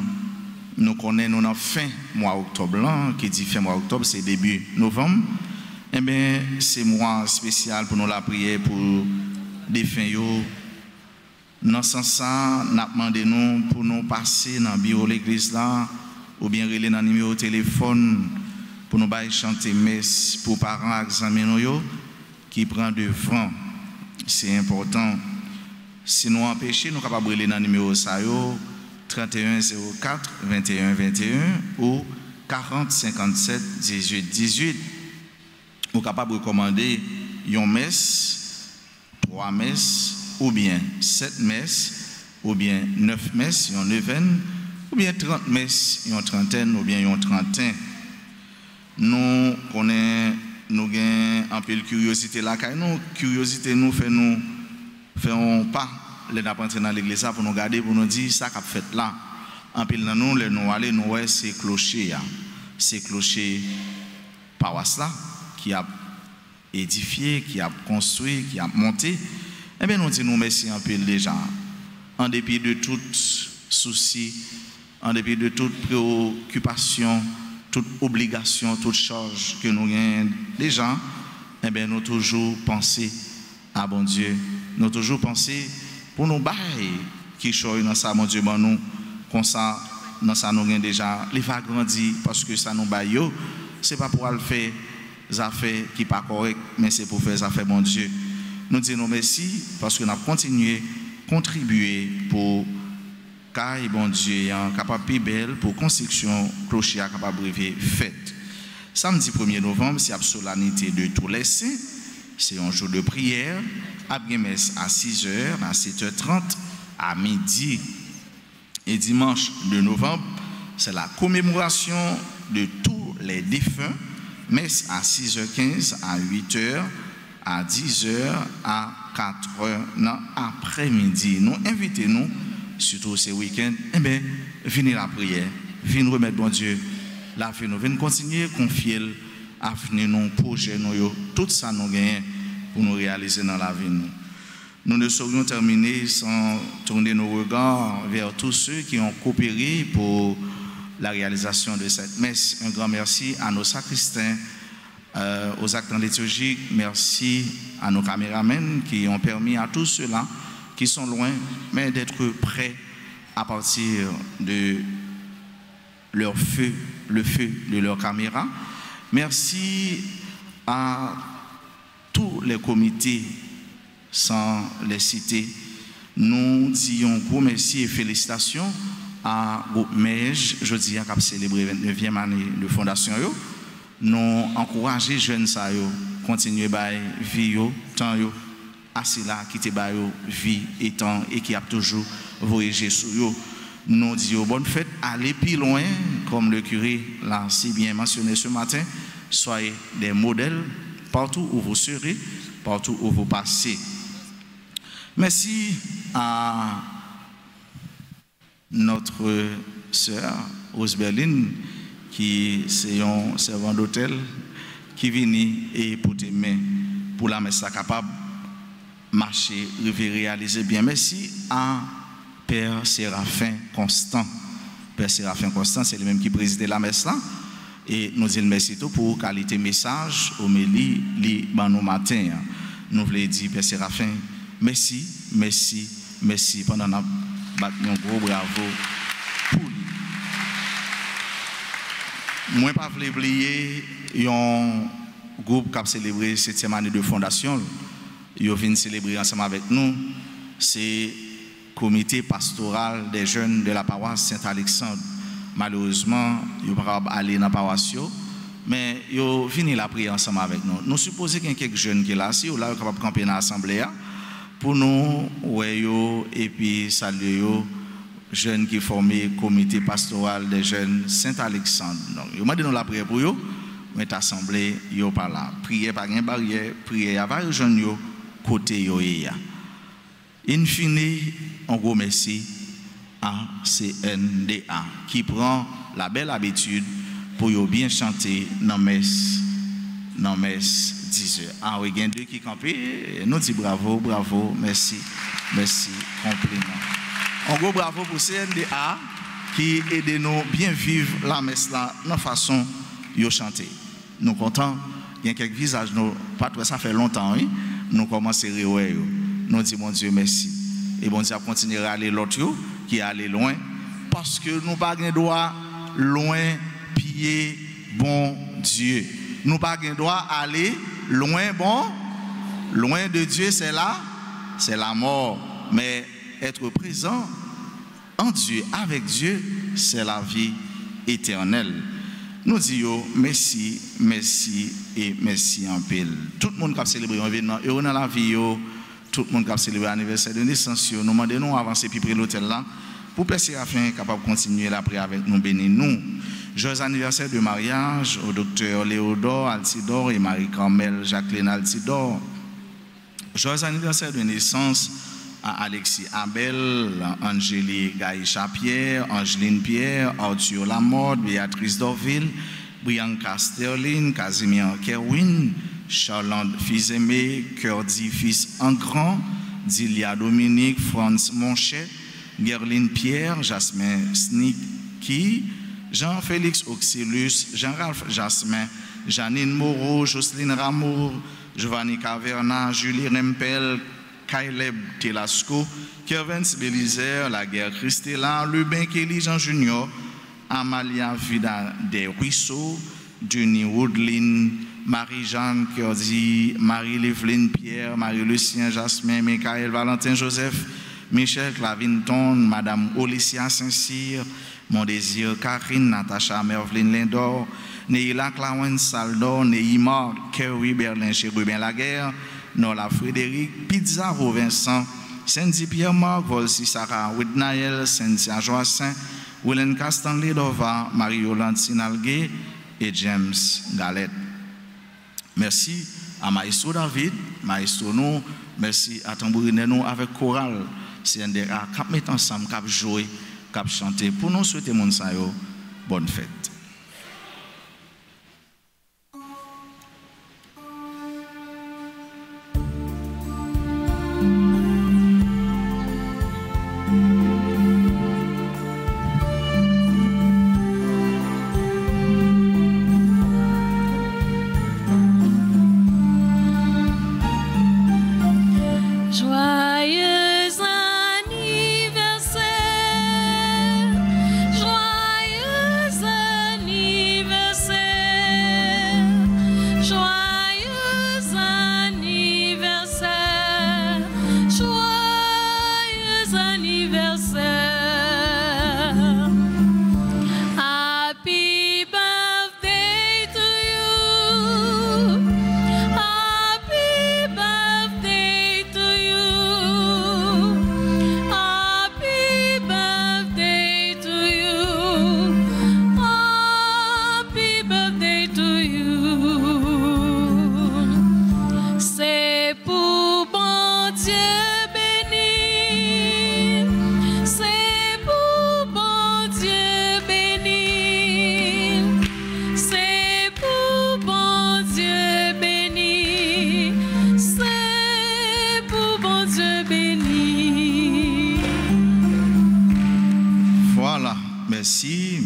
Nous connaissons nous fin mois octobre, qui dit fin mois octobre, c'est début novembre. Eh bien, c'est mois spécial pour nous la prière pour défunts. Dans ce sens, nous demandons nous pour nous passer dans le bureau de l'église là, ou bien relayer dans le numéro de téléphone pour nous chanter messe pour parents examinés qui prend devant. C'est important. Si nous empêchons, nous sommes capables de relayer dans le numéro 31 04 21 21 ou 40 57 18 18. Nous sommes capables de recommander une messe, 3 messes, ou bien 7 messes, ou bien 9 messes, une neuvaine, ou bien 30 messes, une trentaine, ou bien une trentaine. Nous connaissons, nous avons un peu de curiosité là, car nous, curiosité nous fait pas les entrer dans l'église pour nous garder, pour nous dire ça qu'a fait là. En pile dans nous, nous aller nous ouais c'est clocher, c'est clocher paroisse là qui a édifié, qui a construit, qui a monté. Eh bien, nous disons merci en pile déjà. En dépit de tout souci, en dépit de toute préoccupation, toute obligation, toute charge que nous avons déjà, eh bien, nous toujours penser à bon Dieu. Nous toujours penser pour nous bailler qui choisit dans ça, mon Dieu, bon nous, comme ça, dans ça, nous avons déjà, les va grandir parce que ça nous baille. Ce n'est pas pour le faire des affaires qui ne sont pas correctes, mais c'est pour faire des affaires, mon Dieu. Nous disons merci parce que nous avons continué à contribuer pour que bon Dieu est capable de belle pour construction clocher capable de fête. Samedi 1er novembre, c'est la solennité de tous les saints. C'est un jour de prière, après messe à 6h, à 7h30, à midi. Et dimanche 2 novembre, c'est la commémoration de tous les défunts messe à 6h15, à 8h, à 10h, à 4h dans l'après-midi. Nous invitons-nous, surtout ces week-ends, eh bien, venez la prière, venez remettre bon Dieu la vie, nous venez continuer à confier à venir nos projets, tout ça nous gagnons pour nous réaliser dans la vie. Nous ne saurions terminer sans tourner nos regards vers tous ceux qui ont coopéré pour la réalisation de cette messe. Un grand merci à nos sacristains, aux acteurs liturgiques, merci à nos caméramens qui ont permis à tous ceux-là qui sont loin, mais d'être prêts à partir de leur feu, le feu de leur caméra. Merci à tous les comités, sans les citer. Nous disons gros merci et félicitations à Groupe MEJ, je dis à cap célébrer 29e année de fondation. Nous encourageons les jeunes à continuer à vivre tant assez là, qui te vie et temps et qui a toujours voyagé sur eux. Nous disons bonne fête, allez plus loin, comme le curé l'a si bien mentionné ce matin, soyez des modèles partout où vous serez, partout où vous passez. Merci à notre sœur Rose Berlin, qui est un servant d'hôtel, qui vient et pour tes mains, pour la messe capable de marcher, de réaliser bien. Merci à Père Séraphin Constant. Père Séraphin Constant, c'est lui-même qui présidait la messe là. Et nous disons merci tout pour qualité message au Méli, li nos matin. Nous voulons dire, Père Séraphin, merci, merci, merci. Pendant un gros bravo pour lui. Moi, pas voulu oublier un groupe qui a célébré 7e année de fondation. Ils viennent célébrer ensemble avec nous. C'est le comité pastoral des jeunes de la paroisse Saint-Alexandre. Malheureusement, ils ne peuvent pas aller dans la paroisse, mais ils viennent la prier ensemble avec nous. Nous supposons qu'il y a quelques jeunes qui sont là, si ils sont capables de camper dans l'assemblée, pour nous, et puis saluer les jeunes qui forment le comité pastoral des jeunes Saint-Alexandre. Donc, ils demandent nous la prière pour eux, mais l'assemblée, ils sont pas là. Priez par une barrière, priez avec les jeunes côté yo. In fine, un gros merci à CNDA qui prend la belle habitude pour bien chanter dans messe 10h. Ah oui, il y a deux qui campent, nous disons bravo, bravo, merci, merci, compliment. Un gros bravo pour CNDA qui aide nous bien vivre la messe là, de façon de chanter. Nous contents, il y a quelques visages, nous, pas ça fait longtemps, oui, nous commençons à rire. Nous disons, mon Dieu, merci. Et bon Dieu a continué à aller l'autre qui est allé loin, parce que nous n'avons pas de droit loin, pied, bon Dieu. Nous n'avons pas de droit aller loin, bon, loin de Dieu, c'est là, c'est la mort. Mais être présent en Dieu, avec Dieu, c'est la vie éternelle. Nous disons merci, merci et merci en pile. Tout le monde qui a célébré un événement, et on a la vie, tout le monde qui a célébré l'anniversaire de naissance, nous demandons d'avancer puis près l'hôtel là, pour Père Séraphin capable de continuer la prière avec nous, bénir nous. Joyeux anniversaire de mariage au docteur Léodore Altidore et Marie-Carmel Jacqueline Altidore. Joyeux anniversaire de naissance à Alexis Abel, Angélie Gaïcha-Pierre, Angeline Pierre, Arthur Lamorde, Béatrice Dorville, Brianca Sterling, Casimir Kerwin, Charlotte Fils-Aimé, Curdy Fils Engrand, Dilia Dominique, Franz Monchet, Gerline Pierre, Jasmin Sniki, Jean-Félix Auxilus, Jean-Ralph Jasmin, Janine Moreau, Jocelyne Ramour, Giovanni Caverna, Julie Rempel, Caleb Telasco, Kevin Belizer, La Guerre Christella, Lubin Kelly Jean Junior, Amalia Vida des Ruisseaux, Jenny Woodlin, Marie-Jeanne Curdy, Marie-Léveline Pierre, Marie-Lucien Jasmin, Michael Valentin Joseph, Michel Clavinton, Madame Olicia Saint-Cyr, Mon Désir Karine, Natacha Merveline Lindor, Neila Clawen Saldor, Neymar Kerry Berlin Chérubin Laguerre, Nola Frédéric, Pizarro Vincent, Cindy Pierre-Marc, Volsi Sarah Whitnael, Cynthia Joassin, Willen Castanley Dova, Marie-Yolande Sinalgué et James Galette. Merci à Maestro David, Maestro nous, merci à Tambourine nous avec chorale CNDA, qui met ensemble, qui jouer, qui chanter. Pour nous souhaiter mon sayo, bonne fête.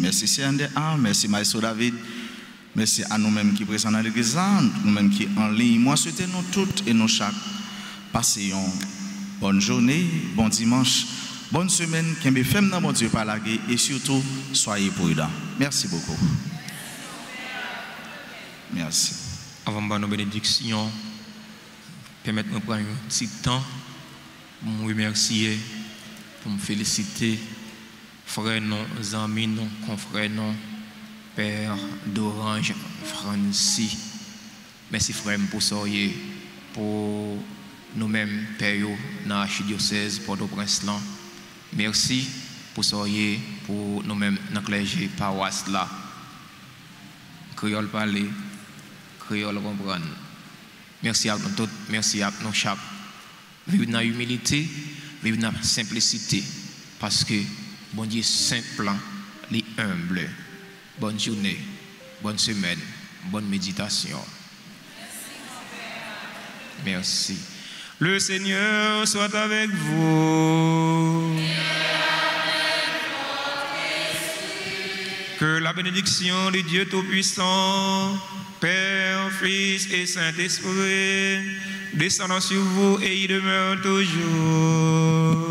Merci CNDA, merci Maestro David, merci à nous-mêmes qui présents dans l'église, nous-mêmes qui en ligne. Moi, souhaitez nous toutes et nous chaque passer une bonne journée, bon dimanche, bonne semaine, qu'un femme dans mon Dieu par la guerre et surtout, soyez prudents. Merci beaucoup. Merci. Avant de nos bénédictions, permettez-moi de prendre un petit temps pour me remercier, pour me féliciter. Frère non, amis non, confrère non, Père d'Orange, Francis. Merci frère pour soyez pour nous-mêmes, Père, dans l'archidiocèse Port-au-Prince. Merci pour soyez pour nous-mêmes dans le clergé paroisse là. Créole parler, créole comprendre. Merci à nous tous, merci à nous chaque. Vivre dans l'humilité, vivre dans la simplicité. Parce que bon Dieu simple, les humble. Bonne journée, bonne semaine, bonne méditation. Merci. Le Seigneur soit avec vous. Que la bénédiction de Dieu Tout-Puissant, Père, Fils et Saint-Esprit, descendant sur vous et y demeure toujours.